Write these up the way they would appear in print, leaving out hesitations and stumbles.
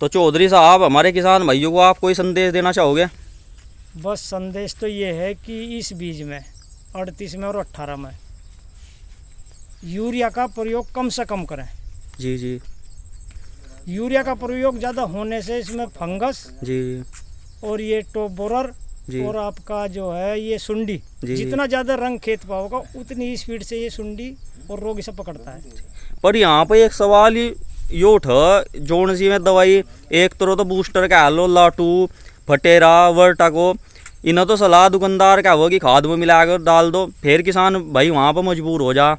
तो चौधरी साहब, हमारे किसान भाइयों को आप कोई संदेश देना चाहोगे? बस संदेश तो ये है कि इस बीज में 38 में और 18 में यूरिया का प्रयोग कम से कम करें। जी जी यूरिया का प्रयोग ज़्यादा होने से इसमें फंगस जी और ये टॉप बोरर जी और आपका जो है ये सुंडी, जी। जितना ज़्यादा रंग खेत पर होगा उतनी ही स्पीड से ये सुंडी और रोग इसे पकड़ता है। पर यहाँ पे एक सवाल ये उठ, जोन सी में दवाई एक तो बूस्टर का लो, लाटू, फटेरा, वर्टा को इन्हें तो सलाह दुकानदार क्या होगा कि खाद में मिलाकर डाल दो, फिर किसान भाई वहाँ पर मजबूर हो जा,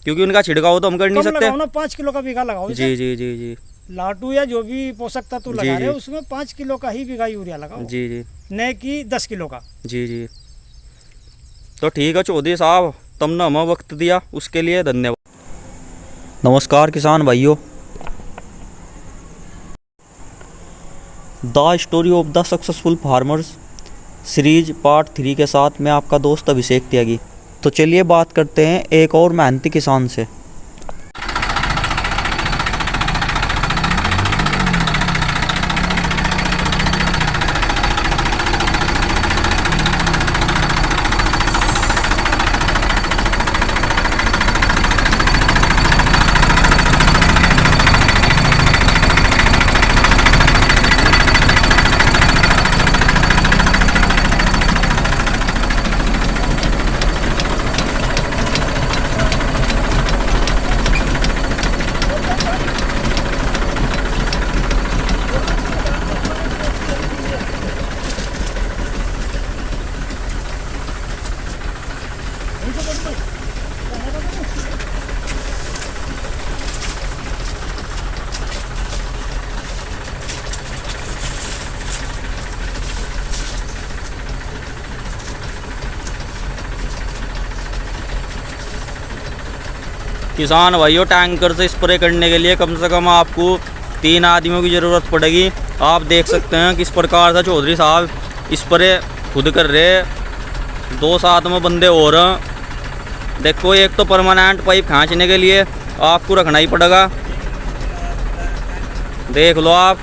क्योंकि उनका छिड़काव तो हम कर नहीं सकते। 5 किलो का बीघा लगाओ। जी जी जी जी लाटू या जो भी पोषक तत्व जी, लगा रहे जी। हो उसमें 5 किलो का ही बीघा यूरिया लगाओ, जी जी न कि 10 किलो का। जी जी तो ठीक है चौधरी साहब, तुमने हमें वक्त दिया उसके लिए धन्यवाद। नमस्कार किसान भाइयों, the story of the successful farmers series part 3 के साथ मैं आपका दोस्त अभिषेक त्यागी। तो चलिए बात करते हैं एक और मेहनती किसान से। किसान भाइयों, टैंकर से स्प्रे करने के लिए कम से कम आपको 3 आदमियों की ज़रूरत पड़ेगी। आप देख सकते हैं किस प्रकार से चौधरी साहब स्प्रे खुद कर रहे, 2 साथ में बंदे और हैं। देखो, एक तो परमानेंट पाइप खींचने के लिए आपको रखना ही पड़ेगा, देख लो आप।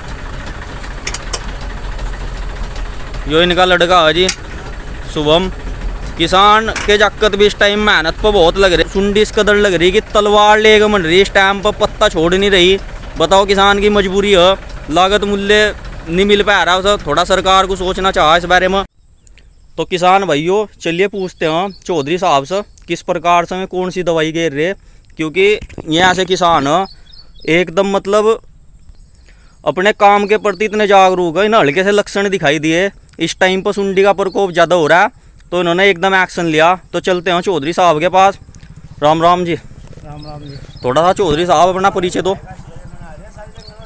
यो इनका लड़का है जी शुभम। किसान के जाकत भी इस टाइम मेहनत पर बहुत लग रही, सुंडी इस कदर लग रही कि तलवार लेकर मन रही, इस टाइम पर पत्ता छोड़ नहीं रही। बताओ, किसान की मजबूरी है, लागत मूल्य नहीं मिल पा रहा, उसे थोड़ा सरकार को सोचना चाहा इस बारे में। तो किसान भाइयों, चलिए पूछते हैं चौधरी साहब से किस प्रकार से हमें कौन सी दवाई घेर रहे, क्योंकि ये ऐसे किसान एकदम मतलब अपने काम के प्रति इतने जागरूक है। इन्हें हल्के से लक्षण दिखाई दिए, इस टाइम पर सुंडी का प्रकोप ज़्यादा हो रहा है, तो इन्होंने एकदम एक्शन लिया। तो चलते हैं चौधरी साहब के पास। राम राम जी। राम राम जी। थोड़ा सा चौधरी साहब अपना परिचय दो।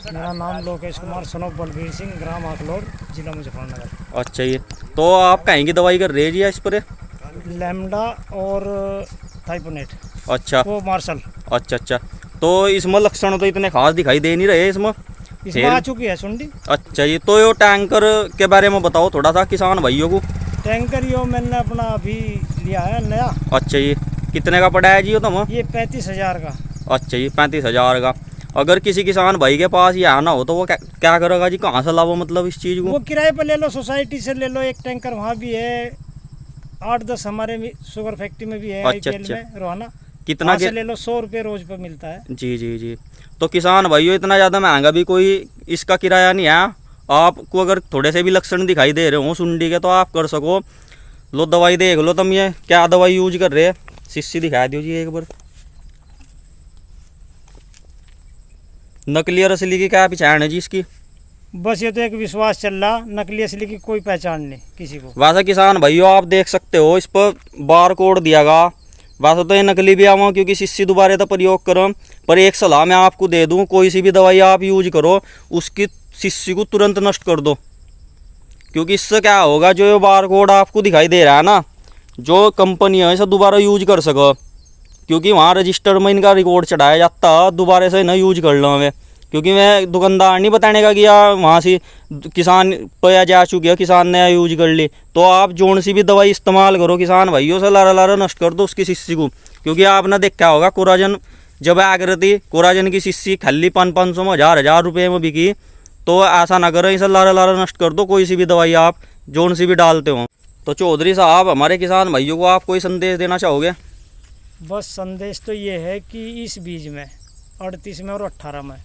मेरा नाम लोकेश कुमार सनोफ बलबीर सिंह, ग्राम आकलोड, जिला मुजफ्फरनगर। अच्छा, ये तो आप कहीं की दवाई कर रहे जी स्प्रे? लैम्डा और थाइपोनेट। अच्छा, वो मार्शल। अच्छा अच्छा। तो इसमें लक्षण तो इतने खास दिखाई दे नहीं रहे इसमें आ चुकी है सुंडी। अच्छा जी, तो ये टैंकर के बारे में बताओ थोड़ा सा किसान भाइयों को। टैंकर यो मैंने अपना अभी लिया है नया। अच्छा जी, कितने का पड़ा है जी ये ये 35,000 का। अच्छा जी, 35,000 का। अगर किसी किसान भाई के पास ये आना हो तो वो क्या करेगा जी, कहाँ से लाओ मतलब इस चीज़ को? वो किराए पर ले लो, सोसाइटी से ले लो, एक टैंकर वहाँ भी है, 8-10 हमारे शुगर फैक्ट्री में भी है। अच्छा IPL में रोहाना कितना से ले लो, 100 रुपये रोज पर मिलता है। जी जी जी। तो किसान भाइयों, इतना ज़्यादा महंगा भी कोई इसका किराया नहीं है। आपको अगर थोड़े से भी लक्षण दिखाई दे रहे हो सुंडी के तो आप कर सको। लो दवाई देख लो तुम, ये क्या दवाई यूज कर रहे हैं, शीशी दिखा दो जी एक बार। नकली और असली की क्या पहचान है जी इसकी? बस ये तो एक विश्वास चल रहा, नकली असली की कोई पहचान नहीं किसी को। वैसे किसान भाइयों, आप देख सकते हो इस पर बार कोड दिया गया। वैसे तो ये नकली भी आवा, क्योंकि शीशी दोबारा तो प्रयोग करो, पर एक सलाह मैं आपको दे दूं, कोई सी भी दवाई आप यूज करो उसकी शीशी को तुरंत नष्ट कर दो, क्योंकि इससे क्या होगा, जो ये बार कोड आपको दिखाई दे रहा है ना, जो कंपनी है इसे दोबारा यूज कर सको, क्योंकि वहाँ रजिस्टर में इनका रिकॉर्ड चढ़ाया जाता, दोबारा से ना यूज कर लो हमें। क्योंकि मैं दुकानदार नहीं बताने का कि यार वहाँ से किसान पे जा चुकी है, किसान ने यूज कर ली। तो आप जोन सी भी दवाई इस्तेमाल करो किसान भाइयों, से लारा लारा नष्ट कर दो उसकी शीशी को। क्योंकि आपने देखा होगा कोराजन जब आग रही थी, कोराजन की शीशी खाली 500 में 1000 रुपये में बिकी, तो ऐसा ना करो, इसे लारा लारा नष्ट कर दो कोई सी भी दवाई आप जोन सी भी डालते हो। तो चौधरी साहब, हमारे किसान भाइयों को आप कोई संदेश देना चाहोगे? बस संदेश तो ये है कि इस बीज में 38 में और 18 में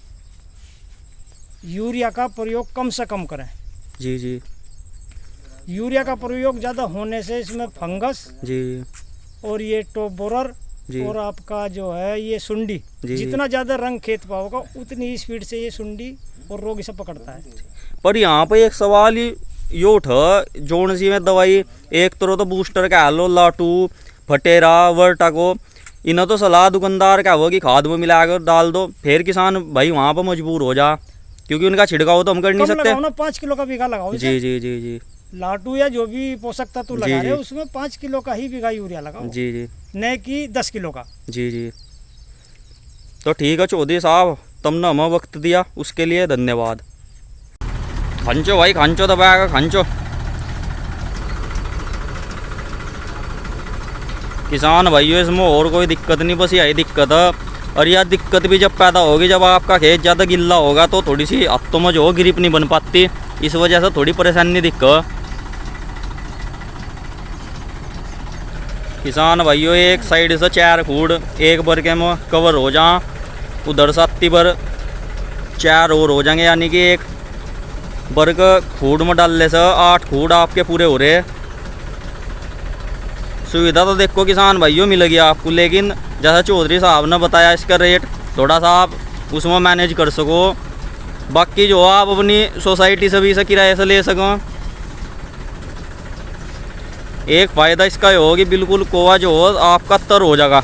यूरिया का प्रयोग कम से कम करें। जी जी यूरिया का प्रयोग ज़्यादा होने से इसमें फंगस जी और ये टॉप बोरर जी और आपका जो है ये सुंडी, जी। जितना ज़्यादा रंग खेत पाओगा उतनी स्पीड से ये सुंडी और रोग इसे पकड़ता है। पर यहाँ पे एक सवाल ये उठा, जोन सी में दवाई एक तरह तो बूस्टर कह लो, लाटू, फटेरा, वर्टा को, इन्हें तो सलाह दुकानदार क्या हो कि खाद में मिला कर डाल दो, फिर किसान भाई वहाँ पर मजबूर हो जा, क्योंकि उनका छिड़काव तो हम कर नहीं कम सकते। लगाओ ना, 5 किलो का बीघा लगाओ। जी जी जी जी लाटू या जो भी पोषक तत्व लगा रहे हो उसमें 5 किलो का ही बीघा यूरिया लगाओ, जी जी न कि 10 किलो का। जी जी। तो ठीक है चौधरी साहब, तुमने हमें वक्त दिया उसके लिए धन्यवाद। खंचो भाई, खंचो दबाएगा, खंचो। किसान भाइयों, इसमें और कोई दिक्कत नहीं, बस यही दिक्कत है। और यह दिक्कत भी जब पैदा होगी जब आपका खेत ज़्यादा गिल्ला होगा, तो थोड़ी सी हाथों में जो ग्रिप नहीं बन पाती, इस वजह से थोड़ी परेशानी दिक्कत। किसान भाइयों, एक साइड से 4 फूट एक बरके में कवर हो जा, उधर से 80 बर 4 और हो जाएंगे, यानी कि एक बर्ग फूड में डालने से 8 फूड आपके पूरे हो रहे। सुविधा तो देखो किसान भाइयों मिलेगी आपको, लेकिन जैसा चौधरी साहब ने बताया इसका रेट थोड़ा सा आप उसमें मैनेज कर सको, बाकी जो आप अपनी सोसाइटी से भी इसे किराए से ले सको। एक फ़ायदा इसका ये हो कि बिल्कुल कोवा जो हो आपका तर हो जाएगा,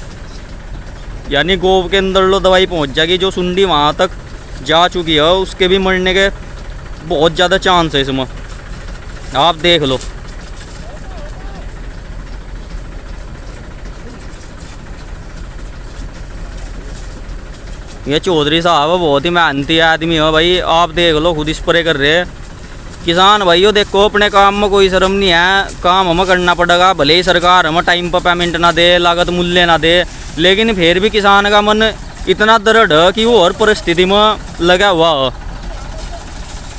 यानी गोब के अंदर लो दवाई पहुंच जाएगी, जो सुंडी वहाँ तक जा चुकी है उसके भी मरने के बहुत ज़्यादा चांस है इसमें, आप देख लो। ये चौधरी साहब बहुत ही मेहनती आदमी है भाई, आप देख लो, खुद स्प्रे कर रहे हैं। किसान भाइयों देखो, अपने काम में कोई शर्म नहीं है, काम हमें करना पड़ेगा, भले ही सरकार हमें टाइम पर पेमेंट ना दे, लागत मूल्य ना दे, लेकिन फिर भी किसान का मन इतना दृढ़ है कि वो हर परिस्थिति में लगा हुआ है।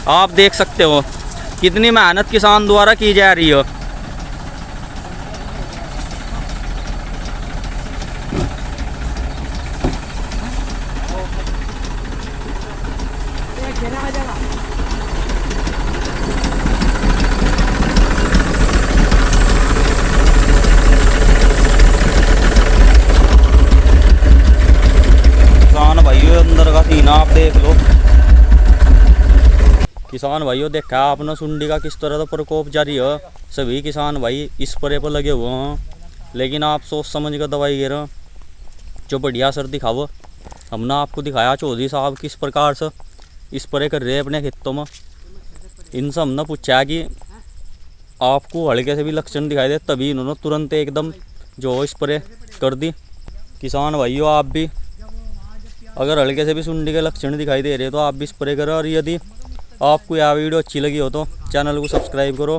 आप देख सकते हो कितनी मेहनत किसान द्वारा की जा रही है। किसान भाइयों, अंदर का सीन आप देख लो। किसान भाइयों, देखा आपने सुंडी का किस तरह का प्रकोप जारी है। सभी किसान भाई इस स्प्रे पर लगे हुए हैं, लेकिन आप सोच समझ कर दवाई गिर जो बढ़िया असर दिखाओ। हमने आपको दिखाया चौधरी साहब किस प्रकार से स्प्रे कर रहे हैं अपने खेतों में। इनसे हमने पूछा कि आपको हल्के से भी लक्षण दिखाई दे, तभी इन्होंने तुरंत एकदम जो स्प्रे कर दी। किसान भाइयों, आप भी अगर हल्के से भी सुंडी के लक्षण दिखाई दे रहे हैं तो आप भी स्प्रे करो, और यदि आपको यह वीडियो अच्छी लगी हो तो चैनल को सब्सक्राइब करो।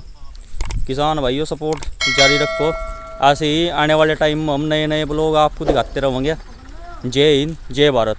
किसान भाइयों, सपोर्ट जारी रखो, ऐसे ही आने वाले टाइम में हम नए नए ब्लॉग आपको दिखाते रहेंगे। जय हिंद, जय भारत।